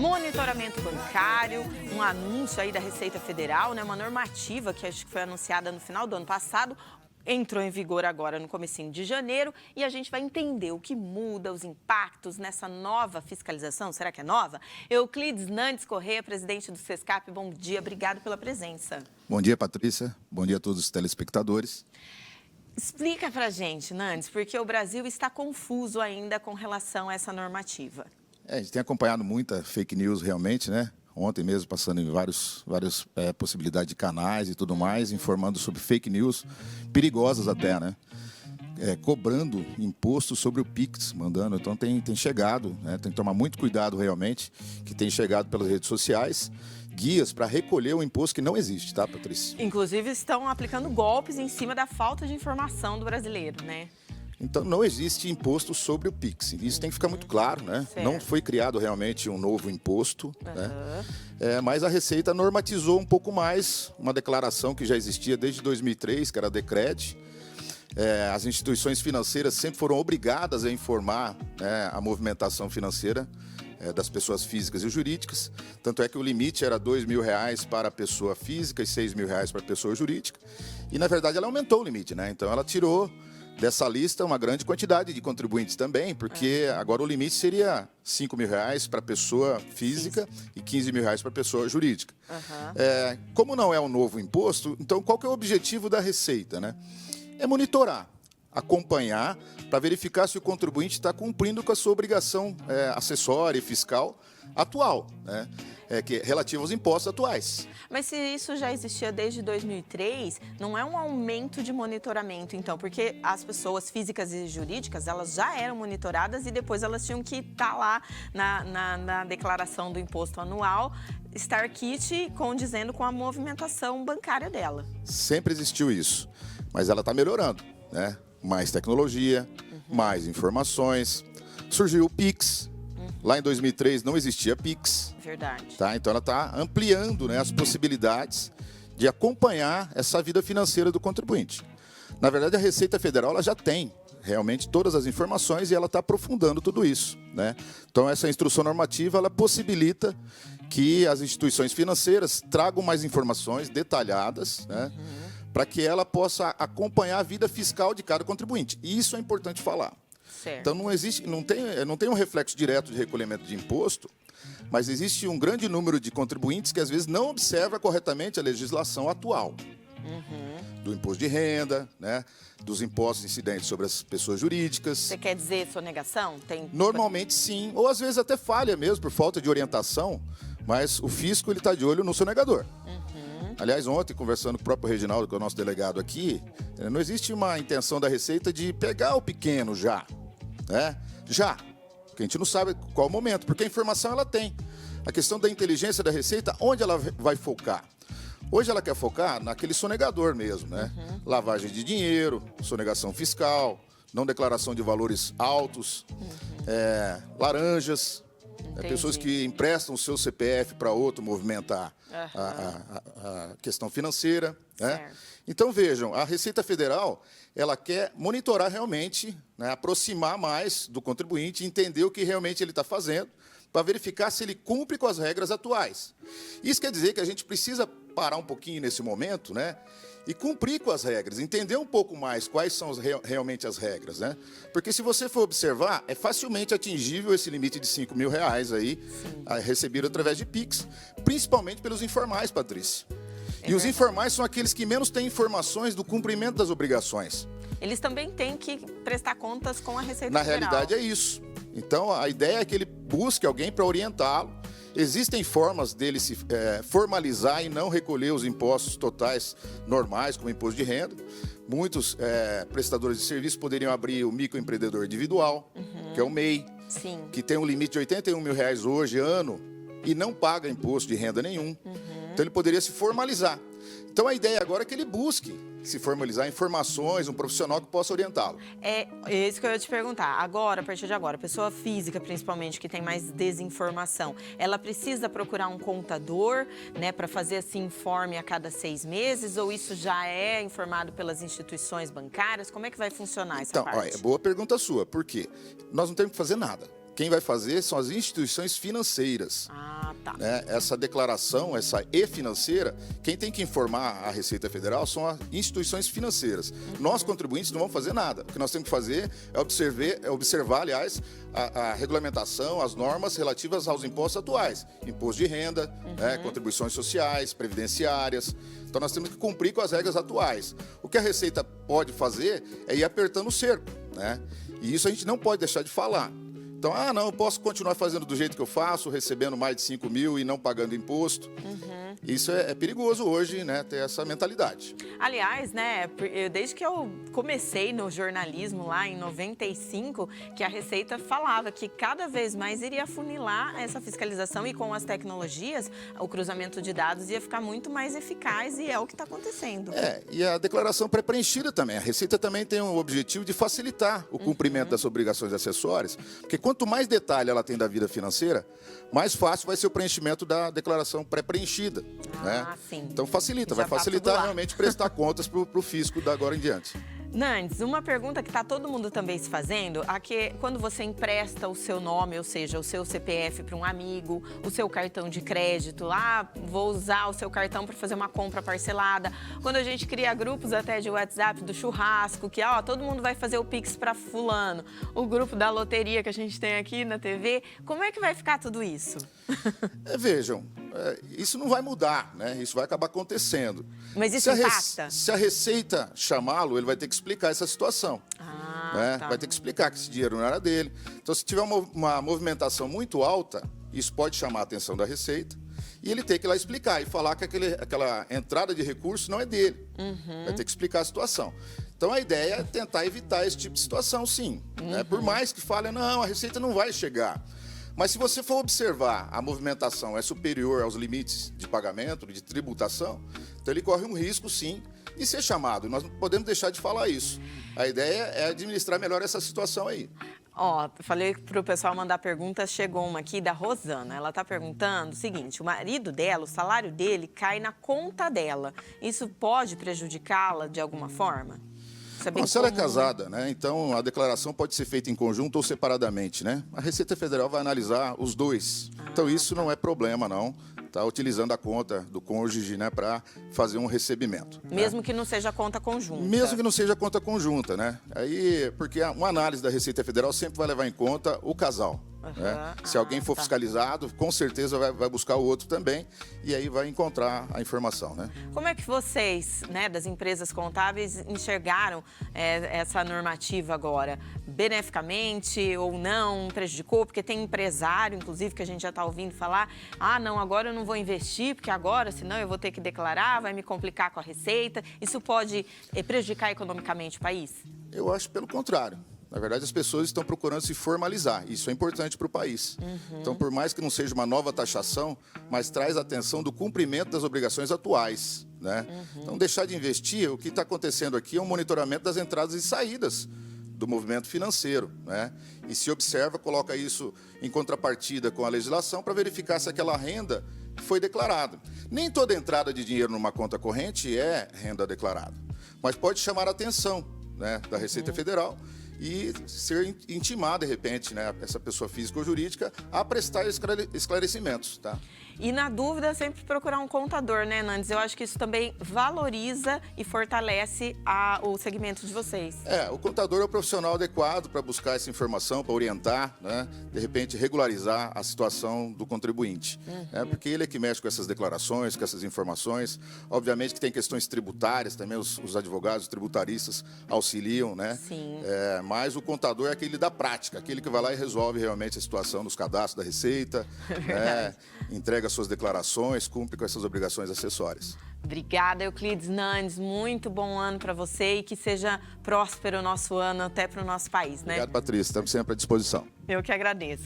monitoramento bancário, um anúncio aí da Receita Federal, né? Uma normativa que acho que foi anunciada no final do ano passado, entrou em vigor agora no comecinho de janeiro e a gente vai entender o que muda, os impactos nessa nova fiscalização. Será que é nova? Euclides Nandes Correia, presidente do Sescap, bom dia, obrigado pela presença. Bom dia, Patrícia. Bom dia a todos os telespectadores. Explica pra gente, Nandes, porque o Brasil está confuso ainda com relação a essa normativa. A gente tem acompanhado muita fake news realmente, né? Ontem mesmo passando em várias possibilidades de canais e tudo mais, informando sobre fake news, perigosas até, né? Cobrando imposto sobre o Pix, mandando. Então tem chegado, né? Tem que tomar muito cuidado realmente, que tem chegado pelas redes sociais, guias para recolher o imposto que não existe, tá, Patrícia? Inclusive estão aplicando golpes em cima da falta de informação do brasileiro, né? Então, não existe imposto sobre o Pix. Isso tem que ficar muito claro, né? Certo. Não foi criado realmente um novo imposto, né? Mas a Receita normatizou um pouco mais uma declaração que já existia desde 2003, que era a Decred. As instituições financeiras sempre foram obrigadas a informar, né, a movimentação financeira das pessoas físicas e jurídicas. Tanto é que o limite era R$2.000 para a pessoa física e R$6.000 para a pessoa jurídica. E, na verdade, ela aumentou o limite, né? Então, ela tirou dessa lista uma grande quantidade de contribuintes também, porque agora o limite seria R$5.000 para a pessoa física e R$15.000 para a pessoa jurídica. Como não é um novo imposto, então qual que é o objetivo da Receita, né? É monitorar, acompanhar, para verificar se o contribuinte está cumprindo com a sua obrigação acessória e fiscal atual, né? Que é relativa aos impostos atuais. Mas se isso já existia desde 2003, não é um aumento de monitoramento, então, porque as pessoas físicas e jurídicas, elas já eram monitoradas e depois elas tinham que estar lá na declaração do imposto anual, estar kit condizendo com a movimentação bancária dela. Sempre existiu isso, mas ela está melhorando, né? Mais tecnologia, mais informações, surgiu o Pix. Lá em 2003 não existia Pix. Verdade. Tá? Então ela está ampliando, né, as possibilidades de acompanhar essa vida financeira do contribuinte. Na verdade, a Receita Federal ela já tem realmente todas as informações e ela está aprofundando tudo isso, né? Então essa instrução normativa ela possibilita que as instituições financeiras tragam mais informações detalhadas, né, para que ela possa acompanhar a vida fiscal de cada contribuinte. E isso é importante falar. Certo. Então não tem um reflexo direto de recolhimento de imposto, mas existe um grande número de contribuintes que às vezes não observa corretamente a legislação atual. Do imposto de renda, né, dos impostos incidentes sobre as pessoas jurídicas. Você quer dizer sonegação? Normalmente sim, ou às vezes até falha mesmo por falta de orientação, mas o fisco ele está de olho no sonegador. Aliás, ontem, conversando com o próprio Reginaldo, que é o nosso delegado aqui, não existe uma intenção da Receita de pegar o pequeno já, né? Já, porque a gente não sabe qual o momento, porque a informação ela tem. A questão da inteligência da Receita, onde ela vai focar? Hoje ela quer focar naquele sonegador mesmo, né? Lavagem de dinheiro, sonegação fiscal, não declaração de valores altos, laranjas, pessoas que emprestam o seu CPF para outro movimentar a questão financeira, né? Então, vejam, a Receita Federal ela quer monitorar realmente, né, aproximar mais do contribuinte, entender o que realmente ele está fazendo, para verificar se ele cumpre com as regras atuais. Isso quer dizer que a gente precisa parar um pouquinho nesse momento, né, e cumprir com as regras, entender um pouco mais quais são realmente as regras, né? Porque se você for observar, é facilmente atingível esse limite de R$5.000 aí, recebido através de Pix, principalmente pelos informais, Patrícia. E os informais são aqueles que menos têm informações do cumprimento das obrigações. Eles também têm que prestar contas com a Receita Na Federal. realidade é isso. Então a ideia é que ele busque alguém para orientá-lo. Existem formas dele se formalizar e não recolher os impostos totais normais, como imposto de renda. Muitos prestadores de serviço poderiam abrir o microempreendedor individual, que é o MEI, que tem um limite de R$81.000 hoje, ano, e não paga imposto de renda nenhum. Então ele poderia se formalizar. Então a ideia agora é que ele busque se formalizar informações, um profissional que possa orientá-lo. É isso que eu ia te perguntar. Agora, a partir de agora, a pessoa física, principalmente, que tem mais desinformação, ela precisa procurar um contador, né, para fazer esse informe a cada 6 meses? Ou isso já é informado pelas instituições bancárias? Como é que vai funcionar essa parte? Boa pergunta sua. Por quê? Nós não temos que fazer nada. quem vai fazer são as instituições financeiras. Ah, tá. Né? Essa declaração, essa E-financeira, quem tem que informar a Receita Federal são as instituições financeiras. Nós, contribuintes, não vamos fazer nada. O que nós temos que fazer é observar, aliás, a regulamentação, as normas relativas aos impostos atuais. Imposto de renda, né? Contribuições sociais, previdenciárias. Então, nós temos que cumprir com as regras atuais. O que a Receita pode fazer é ir apertando o cerco, né? E isso a gente não pode deixar de falar. Então, não, eu posso continuar fazendo do jeito que eu faço, recebendo mais de 5 mil e não pagando imposto. Isso é perigoso hoje, né, ter essa mentalidade. Aliás, né, desde que eu comecei no jornalismo lá em 95, que a Receita falava que cada vez mais iria afunilar essa fiscalização e com as tecnologias, o cruzamento de dados ia ficar muito mais eficaz e é o que está acontecendo. E a declaração pré-preenchida também. A Receita também tem o objetivo de facilitar o cumprimento das obrigações acessórias, porque quanto mais detalhe ela tem da vida financeira, mais fácil vai ser o preenchimento da declaração pré-preenchida. Né? Sim. Então facilita, vai Já tá facilitar tudo lá. realmente prestar contas para o fisco da agora em diante. Nandes, uma pergunta que está todo mundo também se fazendo, quando você empresta o seu nome, ou seja, o seu CPF para um amigo, o seu cartão de crédito, vou usar o seu cartão para fazer uma compra parcelada. Quando a gente cria grupos até de WhatsApp do churrasco, que todo mundo vai fazer o Pix para fulano, o grupo da loteria que a gente tem aqui na TV, como é que vai ficar tudo isso? Vejam, isso não vai mudar, né? Isso vai acabar acontecendo. Mas isso impacta? Se a Receita chamá-lo, ele vai ter que explicar essa situação. Né? Tá. Vai ter que explicar que esse dinheiro não era dele. Então, se tiver uma movimentação muito alta, isso pode chamar a atenção da Receita. E ele tem que ir lá explicar e falar que aquela entrada de recurso não é dele. Vai ter que explicar a situação. Então, a ideia é tentar evitar esse tipo de situação, sim. Né? Por mais que fale, não, a Receita não vai chegar. Mas se você for observar a movimentação é superior aos limites de pagamento, de tributação, então ele corre um risco, sim, de ser chamado. Nós não podemos deixar de falar isso. A ideia é administrar melhor essa situação aí. Falei para o pessoal mandar perguntas, chegou uma aqui da Rosana. Ela está perguntando o seguinte, o marido dela, o salário dele cai na conta dela. Isso pode prejudicá-la de alguma forma? Se ela é casada, né? Então a declaração pode ser feita em conjunto ou separadamente, né? A Receita Federal vai analisar os dois. Então isso não é problema, não. Tá utilizando a conta do cônjuge, né, para fazer um recebimento. Mesmo que não seja conta conjunta. Mesmo que não seja conta conjunta, né? Porque uma análise da Receita Federal sempre vai levar em conta o casal. Né? Se alguém for fiscalizado, com certeza vai buscar o outro também e aí vai encontrar a informação, né? Como é que vocês, né, das empresas contábeis, enxergaram essa normativa agora? Beneficamente ou não? Prejudicou? Porque tem empresário, inclusive, que a gente já está ouvindo falar, não, agora eu não vou investir, porque agora, senão eu vou ter que declarar, vai me complicar com a Receita. Isso pode prejudicar economicamente o país? Eu acho pelo contrário. Na verdade, as pessoas estão procurando se formalizar. Isso é importante para o país. Então, por mais que não seja uma nova taxação, mas traz atenção do cumprimento das obrigações atuais. Né? Então, deixar de investir, o que está acontecendo aqui é um monitoramento das entradas e saídas do movimento financeiro. Né? E se observa, coloca isso em contrapartida com a legislação para verificar se aquela renda foi declarada. Nem toda entrada de dinheiro numa conta corrente é renda declarada, mas pode chamar a atenção, né, da Receita Federal e ser intimada, de repente, né, essa pessoa física ou jurídica a prestar esclarecimentos. Tá? E, na dúvida, sempre procurar um contador, né, Nandes? Eu acho que isso também valoriza e fortalece o segmento de vocês. O contador é o profissional adequado para buscar essa informação, para orientar, né, de repente, regularizar a situação do contribuinte. Porque ele é que mexe com essas declarações, com essas informações. Obviamente que tem questões tributárias, também os advogados tributaristas auxiliam, né? Sim. Mas o contador é aquele da prática, aquele que vai lá e resolve realmente a situação dos cadastros da Receita, né, entrega suas declarações, cumpre com essas obrigações acessórias. Obrigada, Euclides Nandes. Muito bom ano para você e que seja próspero o nosso ano até para o nosso país, né? Obrigado, Patrícia. Estamos sempre à disposição. Eu que agradeço.